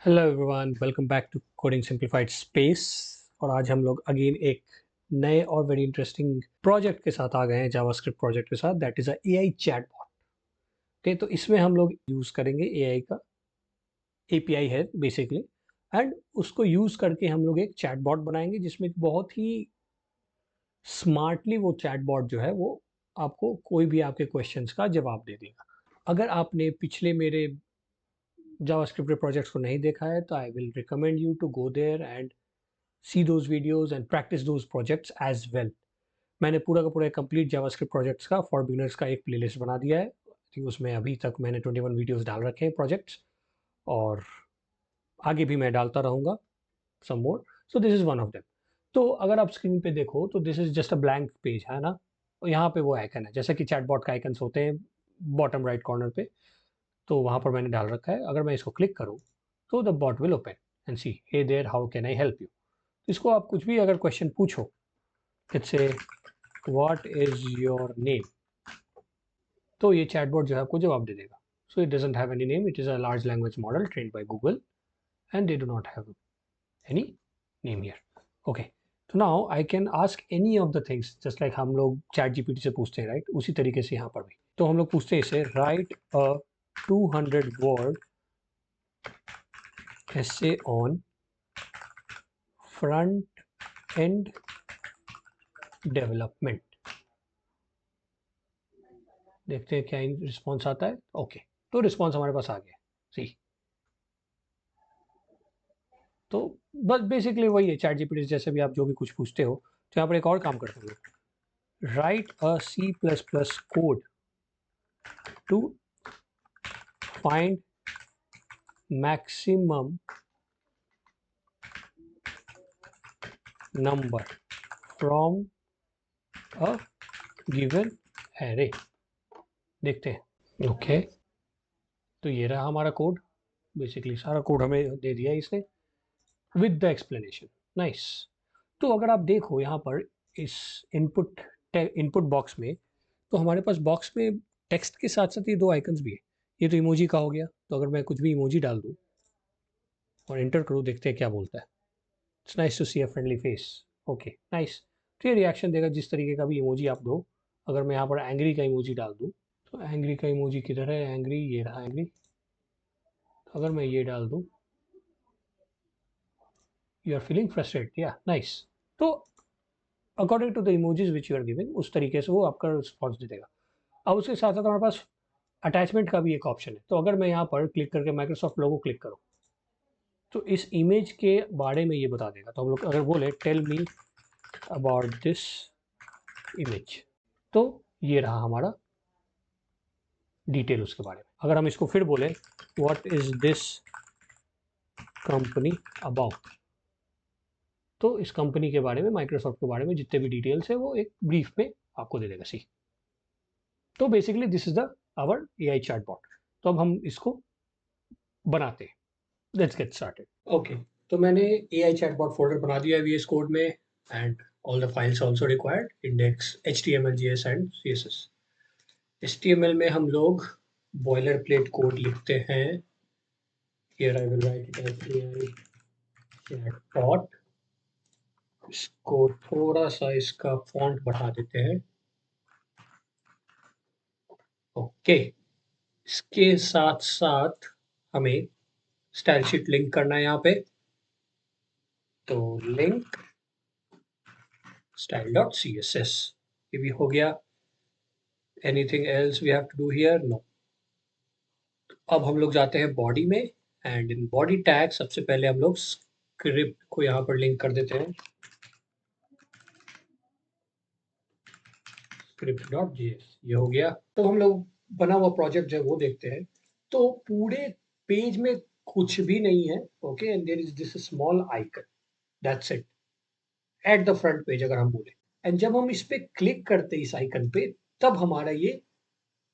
Hello everyone, welcome back to coding simplified space. और आज हम लोग अगेन एक नए और वेरी इंटरेस्टिंग प्रोजेक्ट के साथ आ गए हैं, जावास्क्रिप्ट प्रोजेक्ट के साथ, that is a AI chatbot. Okay, तो इसमें हम लोग यूज़ करेंगे एआई का एपीआई है बेसिकली, एंड उसको यूज़ करके हम लोग एक चैटबॉट बनाएंगे जिसमें बहुत ही स्मार्टली वो चैटबॉट जो है वो आपको कोई भी आपके क्वेश्चंस का जवाब दे देगा। अगर आपने पिछले मेरे जावास्क्रिप्ट प्रोजेक्ट्स को नहीं देखा है तो I will recommend you to go there and see those videos and practice those projects as well. मैंने पूरा का पूरा कंप्लीट जावास्क्रिप्ट प्रोजेक्ट्स का फॉर बिगिनर्स का एक प्लेलिस्ट बना दिया है। ठीक, उसमें अभी तक मैंने 21 वीडियोस डाल रखे हैं प्रोजेक्ट्स, और आगे भी मैं डालता रहूँगा some more. So this is one of them. तो अगर आप स्क्रीन पे देखो तो this is just a blank page है ना, और यहाँ पे वो आइकन है जैसे कि चैटबॉट का आइकन्स होते हैं बॉटम राइट कॉर्नर पे, तो वहाँ पर मैंने डाल रखा है। अगर मैं इसको क्लिक करूँ तो the bot will open and see hey there how can I help you. इसको आप कुछ भी अगर क्वेश्चन पूछो, let's say what is your name, तो ये चैटबॉट जो है आपको जवाब दे देगा। So it doesn't have any name, it is a large language model trained by Google and they do not have any name here. Okay, तो now I can ask any of the things just like हम लोग chat GPT से पूछते हैं, right? उसी तरीके से यहाँ पर भी तो हम लोग पूछते हैं इसे, right a 200 word essay on front end development। देखते हैं क्या रिस्पॉन्स आता है। ओके, तो रिस्पॉन्स हमारे पास आ गया। सी, तो बस बेसिकली वही है, चैट जीपीटी जैसे भी आप जो भी कुछ पूछते हो। तो यहाँ पर एक और काम करते हैं, write a C plus plus code to find maximum number from a given array. देखते हैं। ओके, तो ये रहा हमारा कोड। बेसिकली सारा कोड हमें दे दिया है इसने विद द एक्सप्लेनेशन। नाइस। तो अगर आप देखो यहाँ पर इस इनपुट इनपुट बॉक्स में, तो हमारे पास बॉक्स में टेक्स्ट के साथ साथ ये दो आइकन्स भी है। ये तो इमोजी का हो गया, तो अगर मैं कुछ भी इमोजी डाल दूँ और एंटर करूँ, देखते हैं क्या बोलता है। It's nice to see a friendly face. Okay, nice. तो ये रिएक्शन देगा जिस तरीके का भी इमोजी आप दो। अगर मैं यहाँ पर एंग्री का इमोजी डाल दूँ, तो एंग्री का इमोजी किधर है? एंग्री, ये रहा एंग्री। अगर मैं ये डाल दूँ, यू आर फीलिंग फ्रस्ट्रेटेड, या नाइस। तो according to the emojis which you are giving, उस तरीके से वो आपका रिस्पॉन्स दे देगा। अब उसके साथ साथ हमारे पास अटैचमेंट का भी एक ऑप्शन है। तो अगर मैं यहाँ पर क्लिक करके माइक्रोसॉफ्ट लोगो क्लिक करूँ, तो इस इमेज के बारे में ये बता देगा। तो हम लोग अगर बोले tell me about this image, तो ये रहा हमारा डिटेल उसके बारे में। अगर हम इसको फिर बोले what is this company about, तो इस कंपनी के बारे में, माइक्रोसॉफ्ट के बारे में जितने भी डिटेल्स है वो एक ब्रीफ में आपको दे देगा। सी, तो basically this is the our AI chatbot. तो अब हम इसको बनाते हैं। Let's get started. ओके, तो मैंने एआई चैटबॉट फोल्डर बना दिया है वीएस कोड में, and all the files also required, index HTML JS and CSS. HTML में हम लोग बॉयलर प्लेट कोड लिखते हैं। Here I will write it as AI chatbot. इसको थोड़ा सा इसका फॉन्ट बढ़ा देते हैं। ओके, इसके साथ साथ हमें स्टाइल शीट लिंक करना है यहाँ पे। तो लिंक style.css, ये भी हो गया। Anything else we have to do here? No. अब हम लोग जाते हैं बॉडी में, एंड इन बॉडी टैग सबसे पहले हम लोग स्क्रिप्ट को यहाँ पर लिंक कर देते हैं, script.js। ये हो गया। तो हम लोग बना हुआ प्रोजेक्ट जो है वो देखते हैं। तो पूरे पेज में कुछ भी नहीं है। Okay, and there is this small icon, that's it, at the front page अगर हम बोले। एंड जब हम इस पे क्लिक करते हैं इस आइकन पे, तब हमारा ये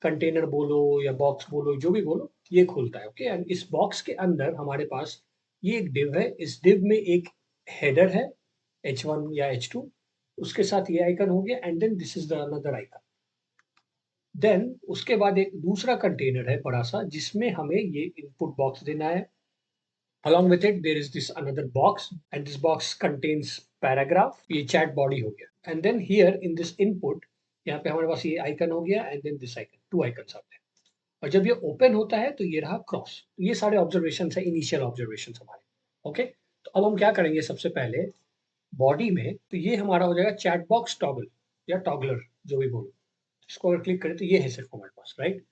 कंटेनर बोलो या बॉक्स बोलो, जो भी बोलो, ये खुलता है। ओके, एंड इस बॉक्स के अंदर हमारे पास ये एक डिव है। इस डिव में एक हेडर है h1 या h2, उसके साथ ये आइकन हो गया, and then this is the another icon. Then उसके बाद एक दूसरा कंटेनर है बड़ा सा, जिसमें हमें ये इनपुट बॉक्स देना है। Along with it, there is this another box, and this box contains paragraph. ये chat body हो गया. And then here in this input, यहाँ पे हमारे पास ये icon हो गया, and then this icon, two icons आते हैं. और जब ये ओपन होता है तो ये रहा क्रॉस. ये सारे ऑब्जर्वेशन है, इनिशियल ऑब्जर्वेशन हमारे. ओके, तो अब हम क्या करेंगे, सबसे पहले बॉडी में तो ये हमारा हो जाएगा चैट बॉक्स टॉगल या टॉगलर, जो भी बोलो. इसको अगर क्लिक करें तो ये है सिर्फ हमारे पास, राइट.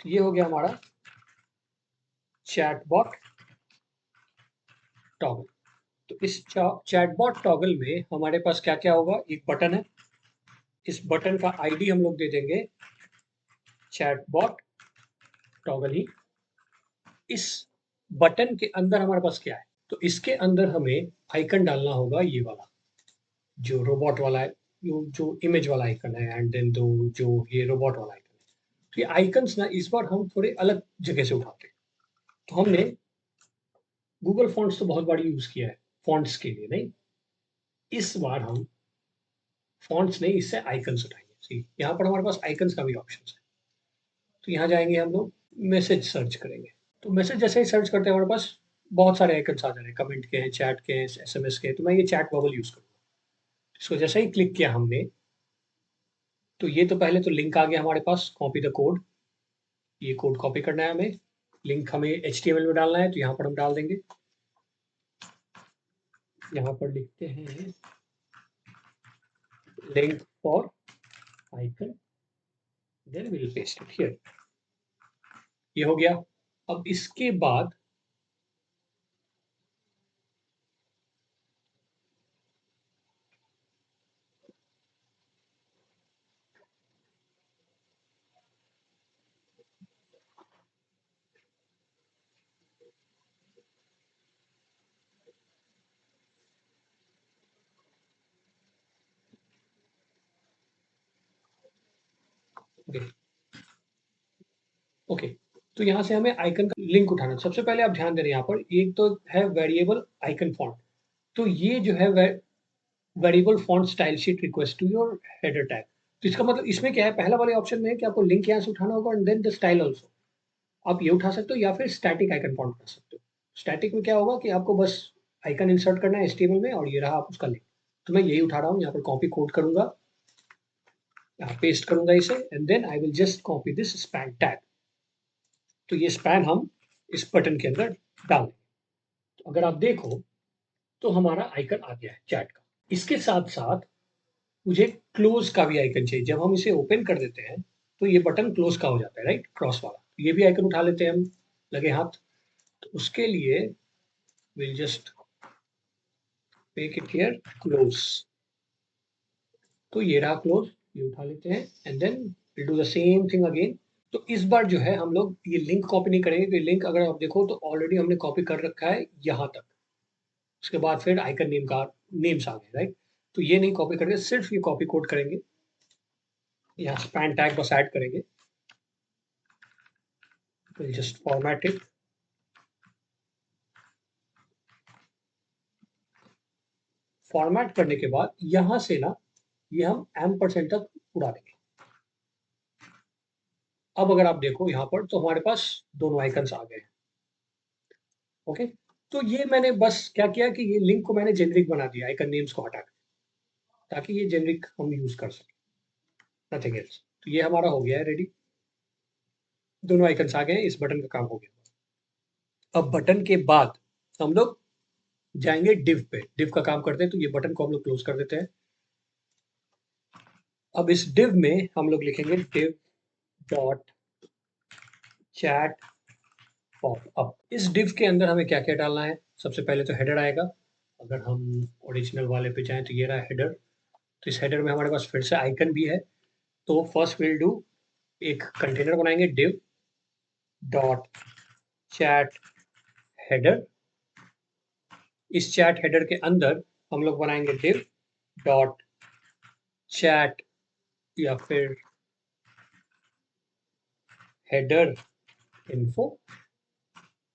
तो ये हो गया हमारा चैटबॉट टॉगल. तो इस चैटबॉट टॉगल में हमारे पास क्या क्या होगा, एक बटन है. इस बटन का आईडी हम लोग दे देंगे चैटबॉट टॉगल ही. इस बटन के अंदर हमारे पास क्या है, तो इसके अंदर हमें आइकन डालना होगा, ये वाला जो रोबोट वाला है, जो इमेज वाला आइकन है, एंड देन जो ये रोबोट वाला आइकन है. तो ये आइकन्स ना इस बार हम थोड़े अलग जगह से उठाते हैं. तो हमने गूगल फॉन्ट्स तो बहुत बार यूज किया है फॉन्ट्स के लिए, नहीं. इस बार हम फॉन्ट्स नहीं, इससे आइकन्स उठाएंगे. सी, यहाँ पर हमारे पास आइकन्स का भी ऑप्शन है. तो यहाँ जाएंगे हम लोग, मैसेज सर्च करेंगे. तो मैसेज जैसे ही सर्च करते हैं हमारे पास बहुत सारे आइकन्स आ जा रहे हैं, कमेंट के हैं, चैट के हैं, एसएमएस के हैं. तो मैं ये चैट बबल यूज करूँगा. इसको जैसे ही क्लिक किया हमने, तो ये तो पहले तो लिंक आ गया हमारे पास, कॉपी द कोड. ये कोड कॉपी करना है हमें, लिंक हमें HTML में डालना है, तो यहाँ पर हम डाल देंगे. यहाँ पर लिखते हैं link for icon, then we will paste it here. ये हो गया. अब इसके बाद ओके, तो यहाँ से हमें आइकन का लिंक उठाना है. सबसे पहले आप ध्यान दें, यहाँ पर एक तो है वेरिएबल आइकन फॉन्ट. तो ये जो है variable font style sheet request to your header tag. तो इसका मतलब इसमें क्या है, पहला वाले ऑप्शन में है कि आपको लिंक यहाँ से उठाना होगा, and then the style also. आप ये उठा सकते हो या फिर स्टैटिक आइकन फॉन्ट उठा सकते हो. स्टैटिक में क्या होगा कि आपको बस आइकन इंसर्ट करना है HTML में, और ये रहा आप उसका लिंक. तो मैं यही उठा रहा हूँ, यहाँ पर कॉपी कोड करूंगा, यहाँ पेस्ट करूंगा इसे, and then I will just copy this span tag. तो ये स्पैन हम इस बटन के अंदर डाल देंगे. तो अगर आप देखो तो हमारा आइकन आ गया है चैट का. इसके साथ साथ मुझे क्लोज का भी आइकन चाहिए. जब हम इसे ओपन कर देते हैं तो ये बटन क्लोज का हो जाता है, राइट, क्रॉस वाला. ये भी आइकन उठा लेते हैं हम, लगे हाथ. तो उसके लिए will just make it here close. तो ये रहा क्लोज, ये उठा लेते हैं, and then will do the same thing again. तो इस बार जो है हम लोग ये लिंक कॉपी नहीं करेंगे, क्योंकि लिंक अगर आप देखो तो ऑलरेडी हमने कॉपी कर रखा है यहाँ तक. उसके बाद फिर आइकन नेम का नेम्स आ गए, राइट. तो ये नहीं कॉपी करेंगे, सिर्फ ये कॉपी कोड करेंगे. यहाँ स्पैन टैग बस ऐड करेंगे. Will just format it. Format करने के बाद यहाँ से ना ये हम M% तक उड़ा देंगे. अब अगर आप देखो यहाँ पर तो हमारे पास दोनों आइकन्स आ गए. ओके, तो ये मैंने बस क्या किया कि ये लिंक को मैंने जेनरिक बना दिया आइकन नेम्स को हटा के, ताकि ये जेनरिक हम यूज कर सकें, नथिंग एल्स. तो ये हमारा हो गया है रेडी. दोनों आइकन्स आ गए, इस बटन का काम हो गया. अब बटन के बाद हम लोग जाएंगे डिव पे. डिव का काम करते हैं, तो ये बटन को हम लोग क्लोज कर देते हैं. अब इस डिव में हम लोग लिखेंगे div dot chat pop up. इस डिव के अंदर हमें क्या क्या डालना है, सबसे पहले तो हेडर आएगा. अगर हम ओरिजिनल वाले पे जाएं तो ये रहा हेडर. तो इस हेडर में हमारे पास फिर से आइकन भी है. तो फर्स्ट विल डू, एक कंटेनर बनाएंगे डिव डॉट चैट हेडर. इस चैट हेडर के अंदर हम लोग बनाएंगे डिव डॉट चैट या फिर हेडर इन्फो.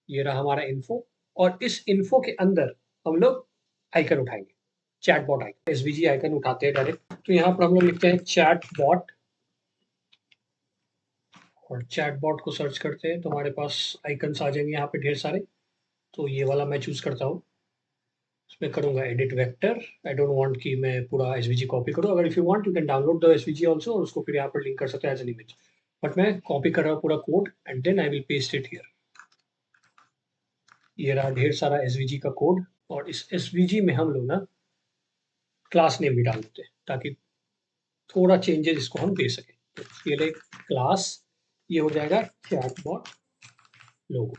ये रहा हमारा इन्फो. और इस इन्फो के अंदर हम लोग आइकन उठाएंगे, chat bot icon, SVG icon उठाते हैं डायरेक्ट. तो यहाँ पर हम लोग लिखते हैं चैट बॉट, और चैट बॉट को सर्च करते हैं तो हमारे पास आइकन्स आ जाएंगे यहाँ पे ढेर सारे. तो ये वाला मैं चूज करता हूँ, इसमें करूँगा edit vector. I don't want कि मैं पूरा एसवीजी कॉपी करूँ। अगर if you want you can download the SVG also और उसको फिर यहाँ पर लिंक कर सकते हैं एज एन इमेज, बट मैं कॉपी कर रहा हूँ पूरा code and then I will paste it here. ये रहा ढेर सारा एसवीजी का कोड, और इस एसवीजी में हम लोग ना क्लास नेम भी डाल देते हैं ताकि थोड़ा चेंजेस इसको हम दे सकें। तो ये ले क्लास, ये हो जाएगा चैटबॉट लोगो।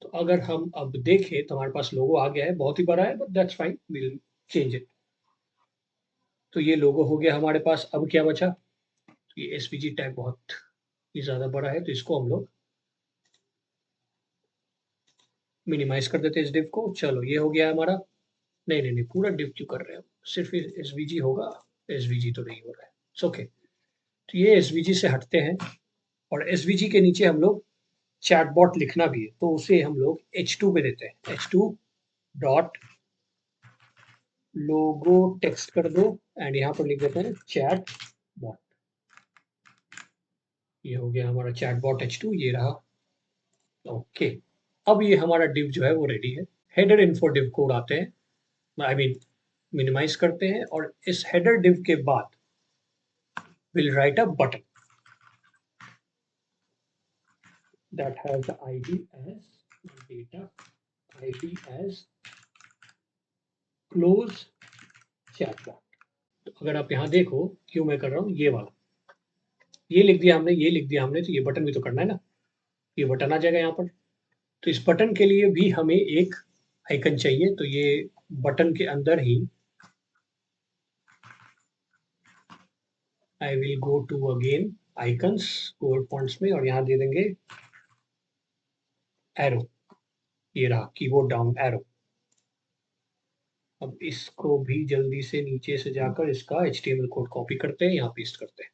तो अगर हम अब देखें तो हमारे पास लोगो आ गया है, बहुत ही बड़ा है but that's fine, will change it. तो ये लोगो हो गया हमारे पास। अब क्या बचा, तो ये एसवीजी टैग बहुत ही ज़्यादा बड़ा है, तो इसको हम लोग मिनिमाइज कर देते हैं इस डिव को। चलो ये हो गया हमारा। नहीं नहीं नहीं, पूरा डिव क्यों कर रहे हैं, सिर्फ एसवीजी होगा, एसवीजी तो नहीं हो रहा है, इट्स ओके। तो ये एसवीजी से हटते हैं, और एसवीजी के नीचे हम लोग चैटबॉट लिखना भी है, तो उसे हम लोग h2 पे देते हैं। h2 डॉट लोगो टेक्स्ट कर दो एंड यहाँ पर लिख देते हैं चैट बॉट। ये हो गया हमारा चैट बॉट h2, ये रहा। ओके, अब ये हमारा डिव जो है वो रेडी है। हेडर इन्फो डिव कोड आते हैं, आई मीन मिनिमाइज करते हैं, और इस हेडर डिव के बाद will write a button that has the ID as data, ID as close chat bot. तो अगर आप यहाँ देखो क्यों मैं कर रहा हूँ, ये वाला ये लिख दिया हमने, ये लिख दिया हमने, तो ये बटन भी तो करना है ना, ये बटन आ जाएगा यहाँ पर। तो इस बटन के लिए भी हमें एक आइकन चाहिए, तो ये बटन के अंदर ही I will go to again icons gold fonts में, और यहाँ दे देंगे एरो। ये रहा कीबोर्ड डाउन एरो। अब इसको भी जल्दी से नीचे से जाकर इसका HTML कोड कॉपी करते हैं, यहाँ पेस्ट करते हैं।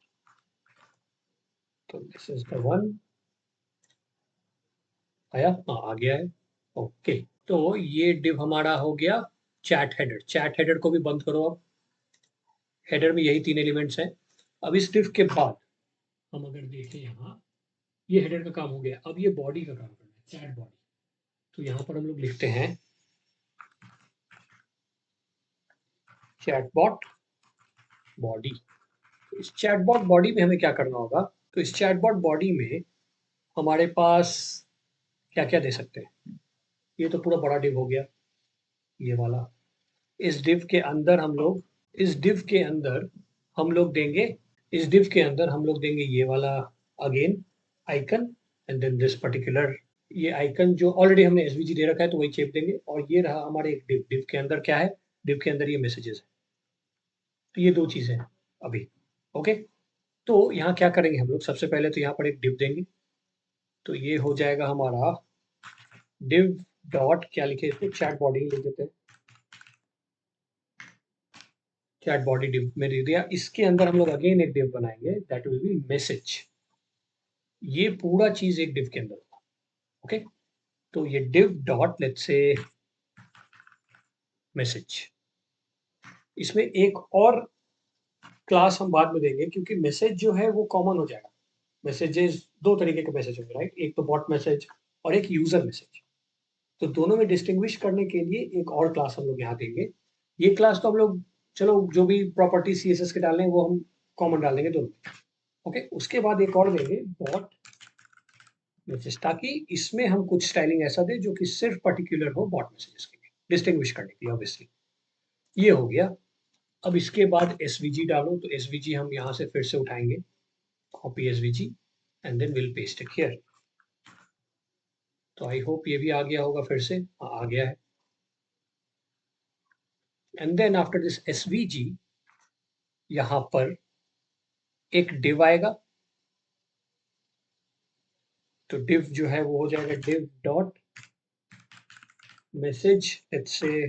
तो दिस इज द वन। आया, हाँ आ गया है। ओके, तो ये डिव हमारा हो गया चैट हेडर। चैट हेडर को भी बंद करो अब। हेडर में यही तीन एलिमेंट्स हैं। अब इस डिव के बाद हम अगर देखें यहाँ, ये हेडर का काम हो गया। अब ये बॉडी का काम करना है, चैट बॉडी। तो यहाँ पर हम लोग लिखते हैं चैटबॉट बॉडी। इस चैटबॉट बॉडी में हमें क्या करना होगा, तो इस चैटबॉट बॉडी में हमारे पास क्या क्या दे सकते हैं। ये तो पूरा बड़ा डिव हो गया, ये वाला। इस डिव के अंदर हम लोग, इस डिव के अंदर हम लोग देंगे, इस डिव के अंदर हम लोग देंगे ये वाला again icon, and then this particular, ये आइकन जो ऑलरेडी हमने एसवीजी दे रखा है तो वही चेप देंगे। और ये रहा हमारे एक डिव। डिव के अंदर क्या है, डिव के अंदर ये मैसेजेस है। तो ये दो चीजें हैं अभी। ओके, तो यहाँ क्या करेंगे हम लोग, सबसे पहले तो यहाँ पर एक डिव देंगे। तो ये हो जाएगा हमारा डिव डॉट, क्या लिखे इसको, चैट बॉडी लिख देते हैं। चैट बॉडी डिव में दे दिया। इसके अंदर हम लोग अगेन एक डिव बनाएंगे दैट विल बी मैसेज। ये पूरा चीज एक डिव के अंदर होगा। ओके, तो ये div dot let's say message. इसमें एक और क्लास हम बाद में देंगे, क्योंकि मैसेज जो है वो कॉमन हो जाएगा। मैसेजेस दो तरीके के मैसेज होंगे, राइट, एक तो बॉट मैसेज और एक यूजर मैसेज। तो दोनों में डिस्टिंग्विश करने के लिए एक और क्लास हम लोग यहाँ देंगे। ये क्लास तो हम लोग, चलो जो भी प्रॉपर्टी CSS के डालने हैं वो हम कॉमन डाल देंगे दोनों। ओके, उसके बाद एक और देंगे बॉट मैसेज, ताकि इसमें हम कुछ स्टाइलिंग ऐसा दे जो कि सिर्फ पर्टिकुलर हो बॉट मैसेजेस के लिए, डिस्टिंग्विश करने के लिए ऑब्वियसली। ये हो गया। अब इसके बाद एसवीजी डालो, तो एसवीजी हम यहाँ से फिर से उठाएंगे, copy SVG and then will paste it here. तो आई होप ये भी आ गया होगा फिर से, हाँ आ गया है। And then after this SVG यहाँ पर एक डिव आएगा। तो डिव जो है वो हो जाएगा div dot message let's say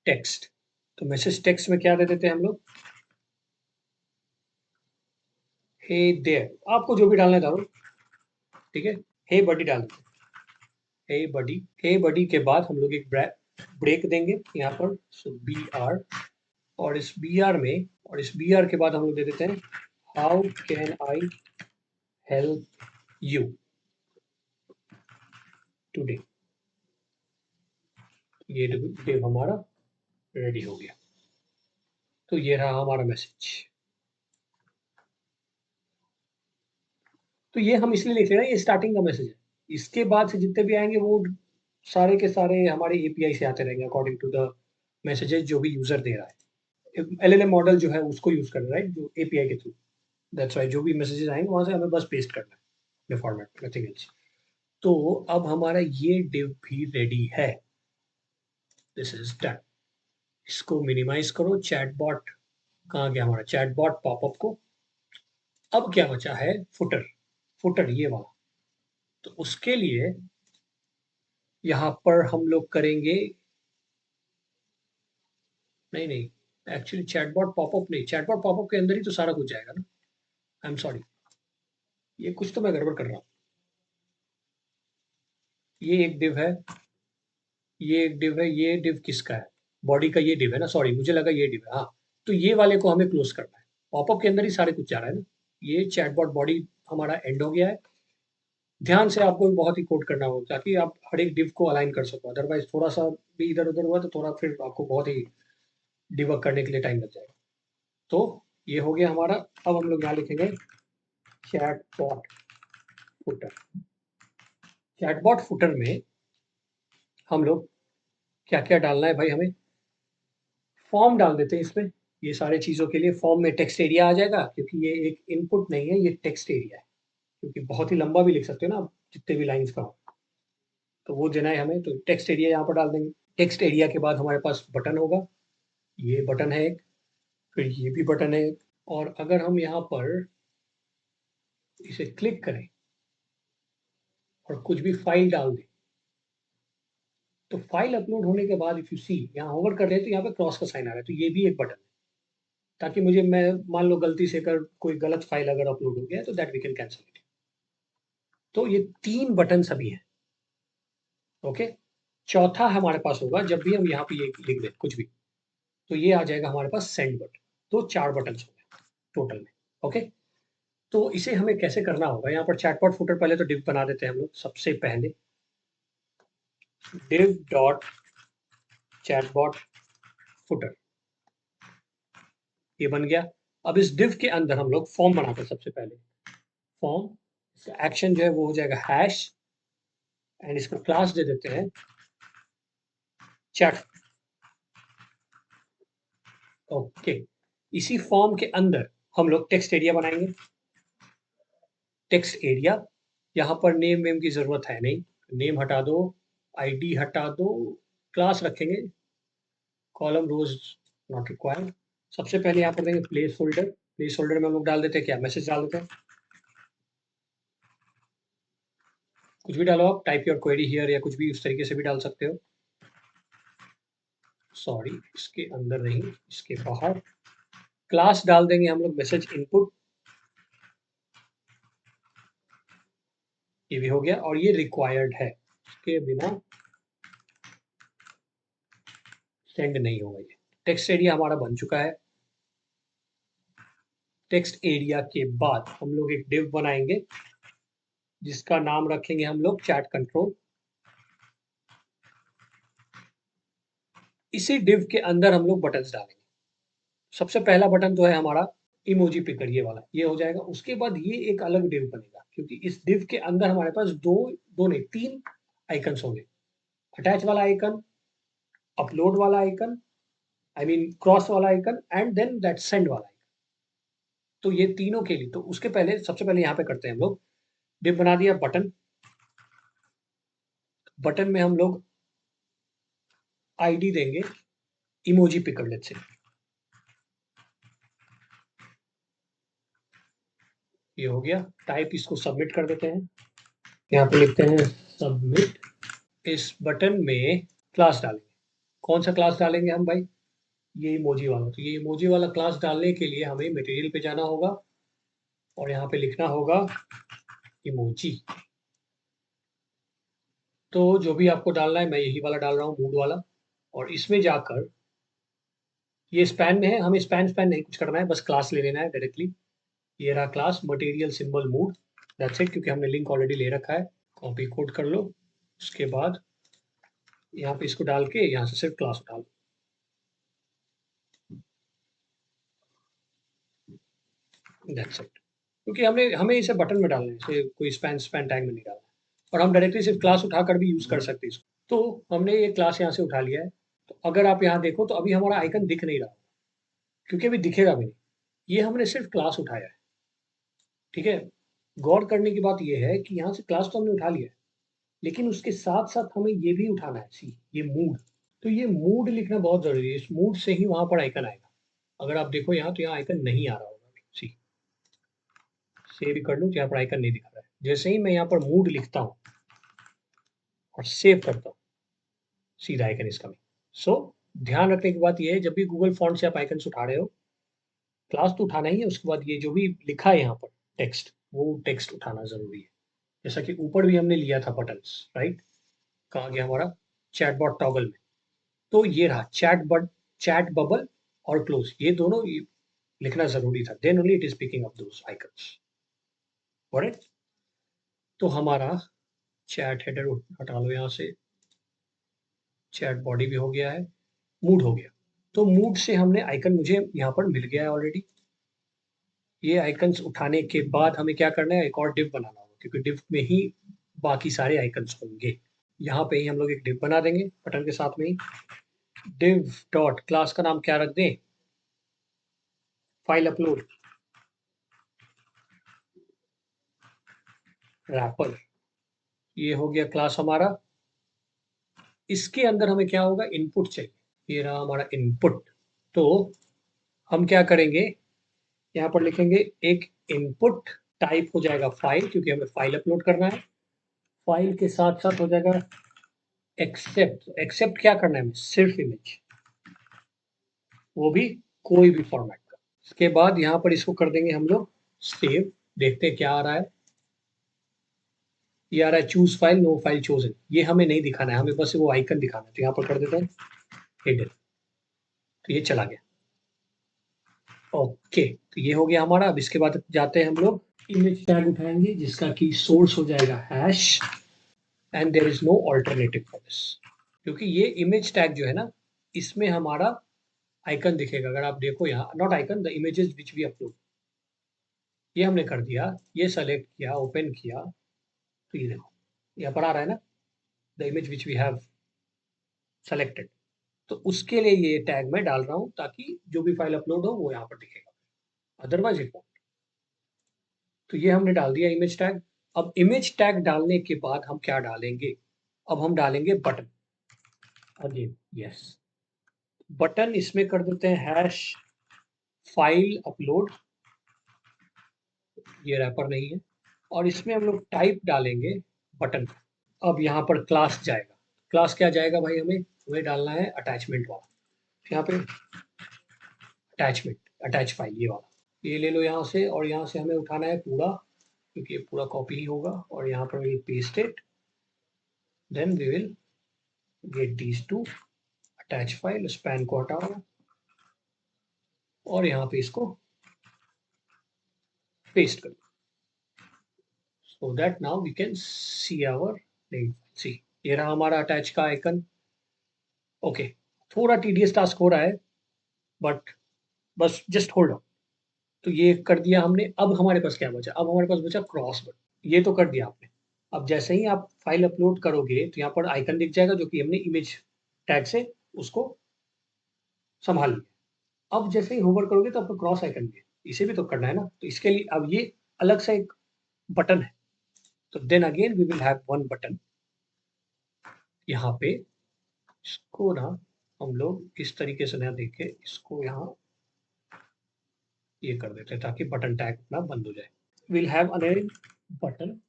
text. तो मैसेज टेक्स्ट में क्या दे देते हैं हम लोग, हे देयर, आपको जो भी डालना है डालो, ठीक है। हे बडी डाल देते हैं, हे बडी। हे बडी के बाद हम लोग एक ब्रेक देंगे यहाँ पर, सो BR। और इस BR में, और इस BR के बाद हम लोग दे देते हैं how can I help you today. ये div हमारा रेडी हो गया। तो ये रहा हमारा मैसेज। तो ये हम इसलिए लिख रहे हैं, ये स्टार्टिंग का मैसेज है। इसके बाद से जितने भी आएंगे वो सारे के सारे हमारे एपीआई से आते रहेंगे अकॉर्डिंग टू द मैसेजेस जो भी यूजर दे रहा है। एलएलएम मॉडल जो है उसको यूज कर रहा है जो एपीआई के थ्रू। दैट्स वाई जो भी मैसेजेस आएंगे वहां से हमें बस पेस्ट करना है फॉर्मेट, नथिंग एल्स। तो अब हमारा ये div भी रेडी है। This is done. इसको मिनिमाइज करो। चैटबॉट कहाँ गया हमारा चैटबॉट पॉपअप को। अब क्या बचा है फुटर। फुटर ये वाला। तो उसके लिए यहाँ पर हम लोग करेंगे, नहीं नहीं, एक्चुअली चैटबॉट पॉपअप नहीं, चैटबॉट पॉपअप के अंदर ही तो सारा कुछ जाएगा ना। आई एम सॉरी, ये कुछ तो मैं गड़बड़ कर रहा हूँ। ये एक div है, ये एक div है, ये div किसका है, बॉडी का ये div है ना, सॉरी मुझे लगा ये div है। हाँ, तो ये वाले को हमें क्लोज करना है। पॉपअप के अंदर ही सारे कुछ जा रहा है ना। ये चैटबॉट बॉडी हमारा एंड हो गया है। ध्यान से आपको बहुत ही कोड करना होगा ताकि आप हर एक div को अलाइन कर सको, अदरवाइज थोड़ा सा भी इधर उधर हुआ तो थोड़ा फिर आपको बहुत ही डिबग करने के लिए टाइम लग जाएगा। तो ये हो गया हमारा। अब हम लोग यहाँ लिखेंगे चैटबॉट फुटर। चैटबॉट फुटर में हम लोग क्या क्या डालना है भाई, हमें फॉर्म डाल देते हैं इसमें। ये सारे चीज़ों के लिए फॉर्म में टेक्स्ट एरिया आ जाएगा, क्योंकि ये एक इनपुट नहीं है, ये टेक्स्ट एरिया है। क्योंकि बहुत ही लंबा भी लिख सकते हो ना आप, जितने भी लाइंस का हो, तो वो देना है हमें, तो टेक्स्ट एरिया यहाँ पर डाल देंगे। टेक्स्ट एरिया के बाद हमारे पास बटन होगा। ये बटन है एक, फिर ये भी बटन है एक। और अगर हम यहाँ पर इसे क्लिक करें और कुछ भी फाइल डाल दें, तो फाइल अपलोड होने के बाद इफ यू सी यहाँ होवर कर रहे हैं तो यहाँ पे क्रॉस का साइन आ रहा है, तो ये भी एक बटन है। ताकि मुझे, मैं मान लो गलती से अगर कोई गलत फाइल अगर अपलोड हो गया है तो that we can cancel it. तो ये 3 बटन सभी हैं। ओके। चौथा हमारे पास होगा जब भी हम यहाँ पे ये लिख दें कुछ भी, तो ये आ जाएगा हमारे पास सेंड बटन। तो 4 बटन हो गए टोटल में। ओके। तो इसे हमें कैसे करना होगा, यहाँ पर चैटबॉट फुटर पहले तो डिव बना देते हैं हम लोग। सबसे पहले div डॉट चैटबॉट फुटर, ये बन गया। अब इस div के अंदर हम लोग फॉर्म बनाते हैं सबसे पहले। फॉर्म, इसका एक्शन जो है वो हो जाएगा हैश, एंड इसको क्लास दे देते हैं चैट। ओके। इसी फॉर्म के अंदर हम लोग टेक्स्ट एरिया बनाएंगे। टेक्स्ट एरिया, यहाँ पर नेम वेम की जरूरत है नहीं, नेम हटा दो, आईडी हटा दो, क्लास रखेंगे, कॉलम रोज नॉट रिक्वायर्ड। सबसे पहले यहाँ पर देंगे प्लेस होल्डर। प्लेस होल्डर में हम लोग डाल देते हैं क्या, मैसेज डाल देते हैं। कुछ भी डालो आप, टाइप योर क्वेरी हियर या कुछ भी उस तरीके से भी डाल सकते हो। सॉरी, इसके अंदर नहीं, इसके बाहर। क्लास डाल देंगे हम लोग मैसेज इनपुट। ये भी हो गया, और ये रिक्वायर्ड है, इसके बिना सेंड नहीं होगा। ये टेक्स्ट एरिया हमारा बन चुका है। टेक्स्ट एरिया के बाद हम लोग एक डिव बनाएंगे जिसका नाम रखेंगे हम लोग चैट कंट्रोल। इसी डिव के अंदर हम लोग बटन्स डालेंगे। सबसे पहला बटन तो है हमारा इमोजी पिकर, ये वाला, ये हो जाएगा। उसके बाद ये एक अलग डिव बनेगा, क्योंकि इस डिव के अंदर हमारे पास दो नहीं 3 आइकन्स होंगे। अटैच वाला आइकन, अपलोड वाला आइकन, आई मीन क्रॉस वाला icon, and then that send वाला आइकन। तो ये तीनों के लिए, तो उसके पहले सबसे पहले यहाँ पे करते हैं हम लोग, डिव बना दिया बटन। बटन में हम लोग आईडी देंगे इमोजी पिकर, लेट्स से। ये हो गया। टाइप इसको सबमिट कर देते हैं। यहाँ पे लिखते हैं सबमिट। इस बटन में क्लास डालेंगे। कौन सा क्लास डालेंगे हम भाई, ये इमोजी वाला। तो ये इमोजी वाला क्लास डालने के लिए हमें मटेरियल पे जाना होगा और यहाँ पे लिखना होगा इमोजी। तो जो भी आपको डालना है, मैं यही वाला डाल रहा हूँ, मूड वाला। और इसमें जाकर, ये स्पैन में है, हमें स्पैन स्पैन नहीं कुछ करना है, बस क्लास ले लेना है डायरेक्टली। ये रहा class material symbol mood, that's it, क्योंकि हमने लिंक ऑलरेडी ले रखा है। कॉपी कोड कर लो। उसके बाद यहाँ पे इसको डाल के यहाँ से सिर्फ क्लास उठा लो। That's it. क्योंकि हमें इसे बटन में डालना है, इसे कोई स्पैन स्पैन टैग में नहीं डालना है। और हम डायरेक्टली सिर्फ क्लास उठाकर भी यूज़ कर सकते हैं इसको। तो हमने ये क्लास यहाँ से उठा लिया है। तो अगर आप यहाँ देखो तो अभी हमारा आइकन दिख नहीं रहा, क्योंकि अभी दिखेगा भी नहीं। ये हमने सिर्फ क्लास उठाया है, ठीक है। गौर करने की बात ये है कि यहाँ से क्लास तो हमने उठा लिया है, लेकिन उसके साथ साथ हमें ये भी उठाना है, सी ये मूड। तो ये मूड लिखना बहुत जरूरी है, इस मूड से ही वहां पर आइकन आएगा। अगर आप देखो यहाँ, तो यहाँ आइकन नहीं आ रहा होगा, सी सेव कर लूँ तो यहाँ पर आइकन नहीं दिख रहा है। जैसे ही मैं यहाँ पर मूड लिखता हूँ और सेव करता हूँ, सीधा आइकन इसका भी। सो ध्यान रखने की बात ये है, जब भी गूगल फॉन्ट से आप आइकन उठा रहे हो, क्लास तो उठाना ही है, उसके बाद ये जो भी लिखा है यहाँ पर टेक्स्ट, वो टेक्स्ट उठाना जरूरी है। जैसा कि ऊपर भी हमने लिया था बटन्स, राइट। कहाँ गया हमारा चैटबॉट टॉगल में? तो ये रहा चैट बबल और क्लोज, ये दोनों लिखना जरूरी था। Then only it is picking up those icons. Correct. तो हमारा चैट हेडर हटा लो यहाँ से, चैट बॉडी भी हो गया है, मूड हो गया। तो मूड से हमने आइकन, मुझे यहाँ पर मिल गया है ऑलरेडी। ये आइकन्स उठाने के बाद हमें क्या करना है, एक और डिव बनाना होगा, क्योंकि डिव में ही बाकी सारे आइकन्स होंगे। यहाँ पे ही हम लोग एक डिव बना देंगे बटन के साथ में ही। डिव डॉट क्लास का नाम क्या रख दें, फाइल अपलोड रैपर। ये हो गया क्लास हमारा। इसके अंदर हमें क्या होगा, इनपुट चाहिए। ये रहा हमारा इनपुट। तो हम क्या करेंगे, यहाँ पर लिखेंगे एक इनपुट, टाइप हो जाएगा फाइल, क्योंकि हमें फाइल अपलोड करना है। फाइल के साथ साथ हो जाएगा एक्सेप्ट। एक्सेप्ट क्या करना है हमें, सिर्फ इमेज, वो भी कोई भी फॉर्मेट का। इसके बाद यहाँ पर इसको कर देंगे हम लोग सेव। देखते हैं क्या आ रहा है। ये आ रहा है choose file, no file chosen. ये हमें नहीं दिखाना है, हमें बस वो आइकन दिखाना है। तो यहाँ पर कर देते हैं हिडन। तो ये चला गया। ओके, तो ये हो गया हमारा। अब इसके बाद जाते हैं हम लोग इमेज टैग उठाएंगे, जिसका की सोर्स हो जाएगा hash, and there is no alternative for this. क्योंकि ये इमेज टैग जो है ना, इसमें हमारा आइकन दिखेगा। अगर आप देखो यहाँ, not icon, the images which we upload, ये हमने कर दिया। ये सेलेक्ट किया, ओपन किया, तो ये देखो यहाँ पर आ रहा है ना, the image which we have selected. तो उसके लिए ये टैग मैं डाल रहा हूँ, ताकि जो भी फाइल अपलोड हो वो यहाँ पर दिखेगा, अदरवाइज इट वॉन्ट। तो ये हमने डाल दिया इमेज टैग। अब इमेज टैग डालने के बाद हम क्या डालेंगे, अब हम डालेंगे बटन अगेन। यस, बटन इसमें कर देते हैं हैश फाइल अपलोड, ये रैपर नहीं है। और इसमें हम लोग टाइप डालेंगे बटन। अब यहाँ पर क्लास जाएगा। क्लास क्या जाएगा भाई, हमें डालना है अटैचमेंट वाला। यहाँ पे अटैचमेंट, अटैच फाइल, ये वाला, ये ले लो यहाँ से। और यहाँ से हमें उठाना है पूरा, क्योंकि ये पूरा कॉपी ही होगा। और यहाँ पर will paste it, then we will get these to attach file. Span को हटाओ और यहाँ पे इसको पेस्ट करो, so that now we can see our link. See, ये रहा हमारा अटैच का आइकन। ओके, थोड़ा टीडियस टास्क हो रहा है, बट बस जस्ट होल्ड ऑन। तो ये कर दिया हमने। अब हमारे पास क्या बचा, अब हमारे पास बचा क्रॉस बटन। ये तो कर दिया आपने। अब जैसे ही आप फाइल अपलोड करोगे, तो यहाँ पर आइकन दिख जाएगा, जो कि हमने इमेज टैग से उसको संभाल लिया। अब जैसे ही होवर करोगे तो आपको क्रॉस आइकन भी है, इसे भी तो करना है ना। तो इसके लिए अब ये अलग से एक बटन है। तो then again we will have one button यहाँ पे। इसको ना हम लोग इस तरीके से ना देख के इसको यहाँ ये कर देते हैं, ताकि बटन टैग ना बंद हो जाए। Will have another button,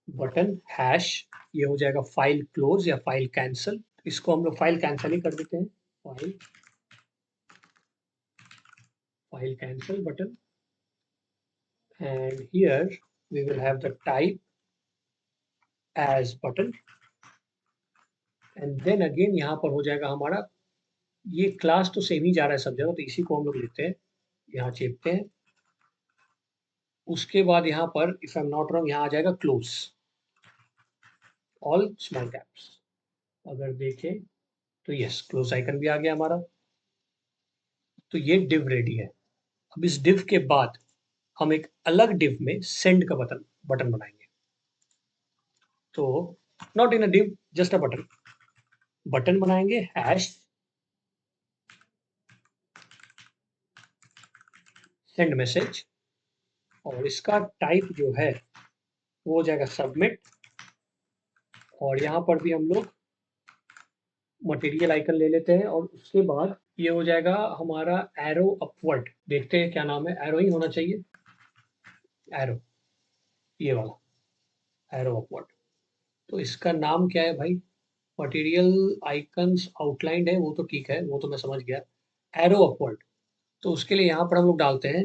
button hash, ये हो जाएगा फाइल क्लोज या फाइल कैंसिल। इसको हम लोग फाइल कैंसिल ही कर देते हैं, file file cancel button. And here we will have the type as button. And then again यहाँ पर हो जाएगा हमारा, ये क्लास तो सेम ही जा रहा है सब जगह, तो इसी को हम लोग लेते हैं, यहाँ चेपते हैं। उसके बाद यहाँ पर if I am not wrong, यहाँ आ जाएगा क्लोज, ऑल स्मॉल कैप्स। अगर देखें तो यस, क्लोज आइकन भी आ गया हमारा। तो ये div रेडी है। अब इस div के बाद हम एक अलग div में send का बटन बनाएंगे। तो not in a div, just a button बनाएंगे, हैश सेंड मैसेज, और इसका टाइप जो है वो हो जाएगा सबमिट। और यहाँ पर भी हम लोग मटेरियल आइकन ले लेते हैं, और उसके बाद ये हो जाएगा हमारा एरो अपवर्ड। देखते हैं क्या नाम है, एरो ही होना चाहिए, एरो, ये वाला एरो अपवर्ड। तो इसका नाम क्या है भाई? मटेरियल आइकन्स आउटलाइंड है, वो तो ठीक है, वो तो मैं समझ गया। एरो अपवर्ड, तो उसके लिए यहाँ पर हम लोग डालते हैं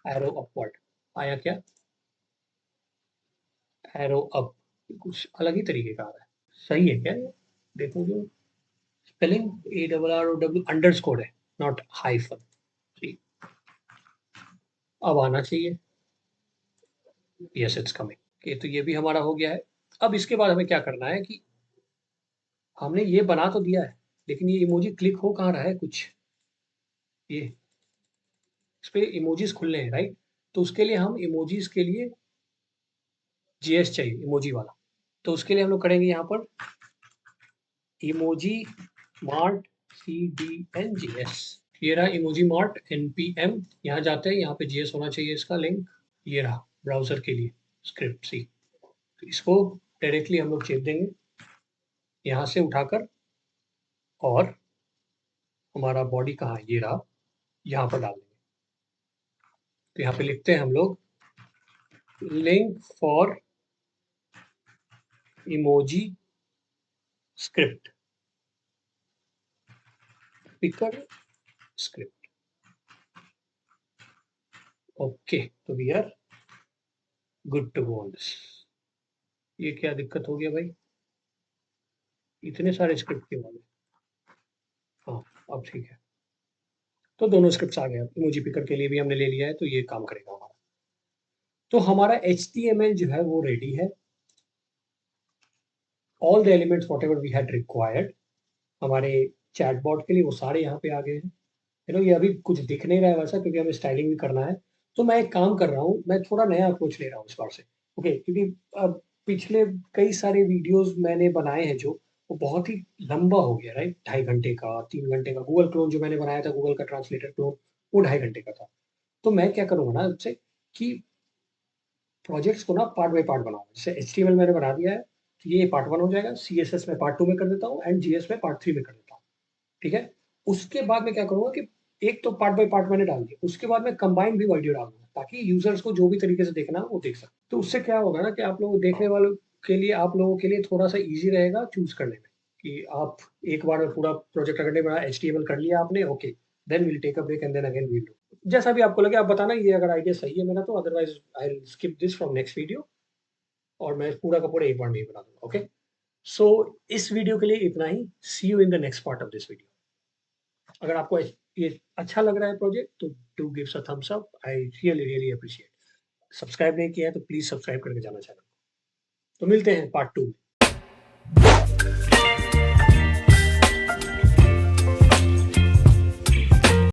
एरो अपवर्ड। आया क्या? एरो अप, कुछ अलग ही तरीके का आ रहा है। सही है क्या ये? देखो जो स्पेलिंग, ARROW अंडरस्कोर है, नॉट हाइफन। जी, अब आना चाहिए। Yes, it's coming. ओके, तो ये भी हमारा हो गया है। अब इसके बाद हमें क्या करना है कि हमने ये बना तो दिया है, लेकिन ये इमोजी क्लिक हो कहाँ रहा है कुछ, ये इस पे इमोजीज खुलने हैं, राइट? तो उसके लिए हम इमोजीज के लिए जीएस चाहिए, इमोजी वाला। तो उसके लिए हम लोग करेंगे यहाँ पर इमोजी मार्ट CDNGS। ये रहा इमोजी मार्ट NPM। यहाँ जाते हैं, यहाँ पे जीएस होना चाहिए इसका लिंक। ये रहा ब्राउजर के लिए स्क्रिप्ट सी। तो इसको डायरेक्टली हम लोग चेप देंगे यहाँ से उठाकर, और हमारा बॉडी कहाँ है, ये रहा, यहाँ पर डाल देंगे। तो यहाँ पे लिखते हैं हम लोग link for emoji script, picker script. Okay, तो we are good to go on this. ये क्या दिक्कत हो गया भाई, इतने सारे स्क्रिप्ट के वाले? हाँ, अब ठीक है। तो दोनों स्क्रिप्ट आ गए। इमोजी पिकर के लिए भी हमने ले लिया है, तो ये काम करेगा हमारा। तो हमारा HTML जो है वो रेडी है। All the elements whatever we had required हमारे चैटबॉट के लिए, वो सारे यहाँ पे आ गए हैं। ये अभी कुछ दिख नहीं रहा है वैसा, क्योंकि हमें स्टाइलिंग भी करना है। तो मैं एक काम कर रहा हूँ, मैं थोड़ा नया अप्रोच ले रहा हूँ इस बार से। ओके, क्योंकि अब पिछले कई सारे वीडियोस मैंने बनाए हैं जो, वो बहुत ही लंबा हो गया, राइट? 2.5 घंटे का, 3 घंटे का। गूगल क्लोन जो मैंने बनाया था, गूगल का ट्रांसलेटर क्लोन, वो 2.5 घंटे का था। तो मैं क्या करूंगा ना उससे, कि प्रोजेक्ट्स को ना पार्ट बाय पार्ट बनाऊंगा। जैसे HTML मैंने बना दिया है, तो ये पार्ट 1 हो जाएगा, CSS में पार्ट 2 में कर देता हूँ, एंड GS में पार्ट 3 में कर देता हूँ। ठीक है? उसके बाद मैं क्या करूंगा कि एक तो पार्ट बाय पार्ट मैंने डाल दिया, उसके बाद मैं कंबाइन भी वीडियो डालूंगा, ताकि यूजर्स को जो भी तरीके से देखना है वो देख सके। तो उससे क्या होगा ना कि आप लोगों देखने वालों के लिए, आप लोगों के लिए थोड़ा सा ईजी रहेगा चूज करने में, कि आप एक बार में पूरा प्रोजेक्ट करने में HTML कर लिया आपने, okay, then will take a break and then again will do. जैसा भी आपको लगे आप बताना, ये अगर आइडिया सही है मेरा तो, otherwise I will skip this from next video, और मैं पूरा का पूरा एक बार में ही बना दूंगा। ओके, सो इस वीडियो के लिए इतना ही। See you in the next part of this video. अगर आपको ये अच्छा लग रहा है प्रोजेक्ट, तो do gives a thumbs up, I really really appreciate. Subscribe नहीं किया है तो प्लीज सब्सक्राइब करके जाना चैनल। तो मिलते हैं पार्ट 2 में।